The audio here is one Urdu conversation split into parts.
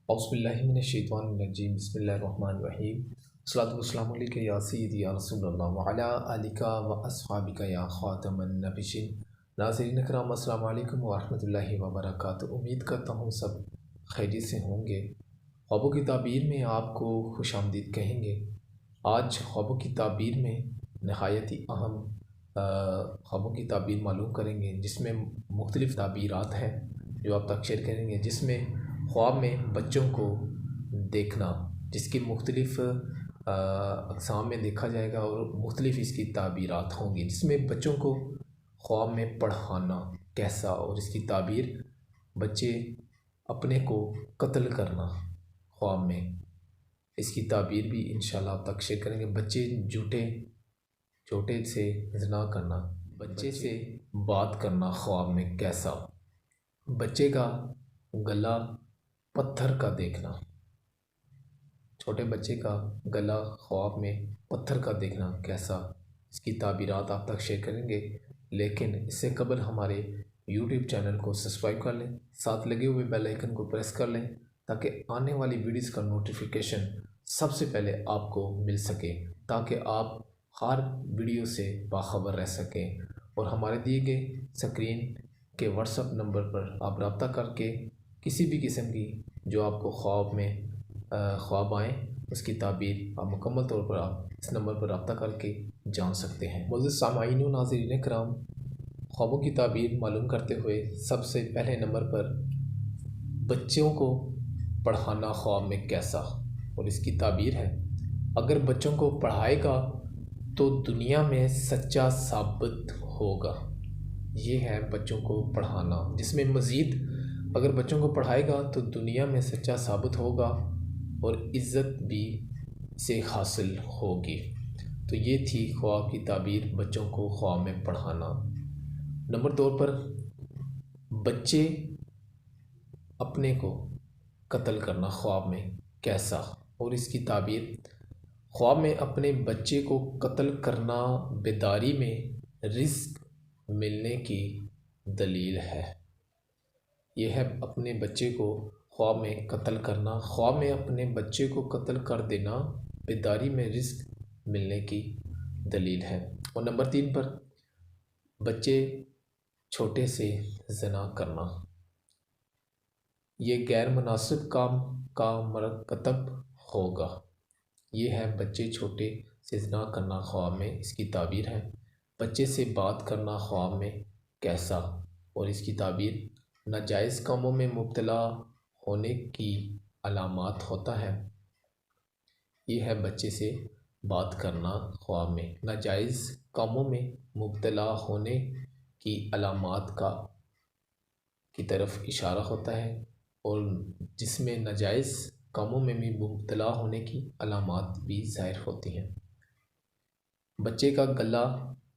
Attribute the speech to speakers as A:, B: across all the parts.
A: اعوذ باللہ من الشیطان الرجیم بسم اللہ الرحمن الرحیم الصلاۃ والسلام علیک یا سیدی یا رسول اللہ وعلی آلک و اصحابک یا خاتم النبیین۔ ناظرین اکرام السلام علیکم ورحمۃ اللہ وبرکاتہ۔ امید کرتا ہوں سب خیریت سے ہوں گے۔ خوابوں کی تعبیر میں آپ کو خوش آمدید کہیں گے۔ آج خوابوں کی تعبیر میں نہایت ہی اہم خوابوں کی تعبیر معلوم کریں گے، جس میں مختلف تعبیرات ہیں جو آپ تک شیئر کریں گے، جس میں خواب میں بچوں کو دیکھنا، جس کی مختلف اقسام میں دیکھا جائے گا اور مختلف اس کی تعبیرات ہوں گی، جس میں بچوں کو خواب میں پڑھانا کیسا، اور اس کی تعبیر بچے اپنے کو قتل کرنا خواب میں، اس کی تعبیر بھی انشاءاللہ آپ تک شیئر کریں گے۔ بچے چھوٹے سے زنا کرنا، بچے سے بات کرنا خواب میں کیسا، بچے کا گلا پتھر کا دیکھنا، چھوٹے بچے کا گلا خواب میں پتھر کا دیکھنا کیسا، اس کی تعبیرات آپ تک شیئر کریں گے۔ لیکن اس سے قبل ہمارے یوٹیوب چینل کو سبسکرائب کر لیں، ساتھ لگے ہوئے بیل آئیکن کو پریس کر لیں تاکہ آنے والی ویڈیوز کا نوٹیفیکیشن سب سے پہلے آپ کو مل سکے، تاکہ آپ ہر ویڈیو سے باخبر رہ سکیں، اور ہمارے دیے گئے اسکرین کے واٹس ایپ نمبر پر آپ رابطہ کر کے کسی بھی قسم کی جو آپ کو خواب آئیں اس کی تعبیر آپ مکمل طور پر آپ اس نمبر پر رابطہ کر کے جان سکتے ہیں۔ معزز سامعین و ناظرین کرام، خوابوں کی تعبیر معلوم کرتے ہوئے سب سے پہلے نمبر پر بچوں کو پڑھانا خواب میں کیسا، اور اس کی تعبیر ہے: اگر بچوں کو پڑھائے گا تو دنیا میں سچا ثابت ہوگا۔ یہ ہے بچوں کو پڑھانا، جس میں مزید اگر بچوں کو پڑھائے گا تو دنیا میں سچا ثابت ہوگا اور عزت بھی سے حاصل ہوگی۔ تو یہ تھی خواب کی تعبیر، بچوں کو خواب میں پڑھانا۔ نمبر 2 پر بچے اپنے کو قتل کرنا خواب میں کیسا، اور اس کی تعبیر: خواب میں اپنے بچے کو قتل کرنا بیداری میں رزق ملنے کی دلیل ہے۔ یہ ہے اپنے بچے کو خواب میں قتل کرنا، خواب میں اپنے بچے کو قتل کر دینا بیداری میں رزق ملنے کی دلیل ہے۔ اور نمبر 3 پر بچے چھوٹے سے زنا کرنا، یہ غیر مناسب کام کا مرتکب ہوگا۔ یہ ہے بچے چھوٹے سے زنا کرنا خواب میں، اس کی تعبیر ہے: بچے سے بات کرنا خواب میں کیسا، اور اس کی تعبیر: ناجائز کاموں میں مبتلا ہونے کی علامات ہوتا ہے۔ یہ ہے بچے سے بات کرنا خواب میں، ناجائز کاموں میں مبتلا ہونے کی علامات کی طرف اشارہ ہوتا ہے، اور جس میں ناجائز کاموں میں بھی مبتلا ہونے کی علامات بھی ظاہر ہوتی ہیں۔ بچے کا گلا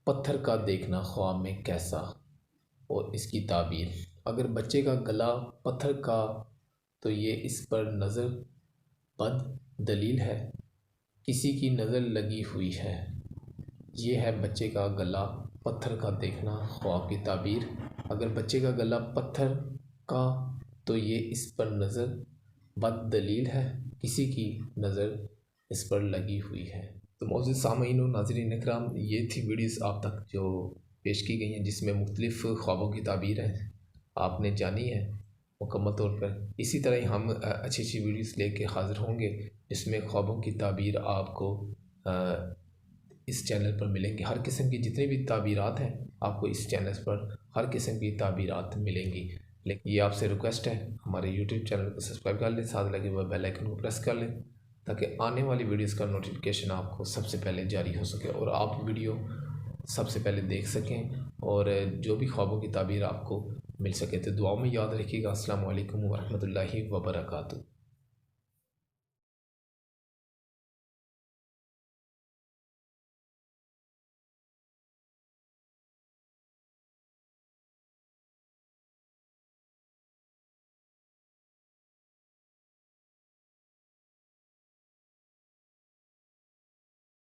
A: پتھر کا دیکھنا خواب میں کیسا، اور اس کی تعبیر: اگر بچے کا گلا پتھر کا تو یہ اس پر نظر بد دلیل ہے، کسی کی نظر لگی ہوئی ہے۔ یہ ہے بچے کا گلا پتھر کا دیکھنا خواب کی تعبیر: اگر بچے کا گلا پتھر کا تو یہ اس پر نظر بد دلیل ہے، کسی کی نظر اس پر لگی ہوئی ہے۔ تو معزز سامعین و ناظرین اکرام، یہ تھی ویڈیوز آپ تک جو پیش کی گئی ہیں، جس میں مختلف خوابوں کی تعبیر ہے آپ نے جانی ہے مکمل طور پر۔ اسی طرح ہی ہم اچھی ویڈیوز لے کے حاضر ہوں گے، جس میں خوابوں کی تعبیر آپ کو اس چینل پر ملیں گی۔ ہر قسم کی جتنی بھی تعبیرات ہیں آپ کو اس چینل پر ہر قسم کی تعبیرات ملیں گی۔ لیکن یہ آپ سے ریکویسٹ ہے، ہمارے یوٹیوب چینل کو سبسکرائب کر لیں، ساتھ لگے ہوئے بیل آئیکن کو پریس کر لیں تاکہ آنے والی ویڈیوز کا نوٹیفیکیشن آپ کو سب سے پہلے جاری ہو سکے اور آپ ویڈیو سب سے پہلے دیکھ سکیں، اور جو بھی خوابوں کی تعبیر آپ کو مل سکے۔ تو دعاؤں میں یاد رکھیے گا۔ السلام علیکم ورحمۃ اللہ وبرکاتہ۔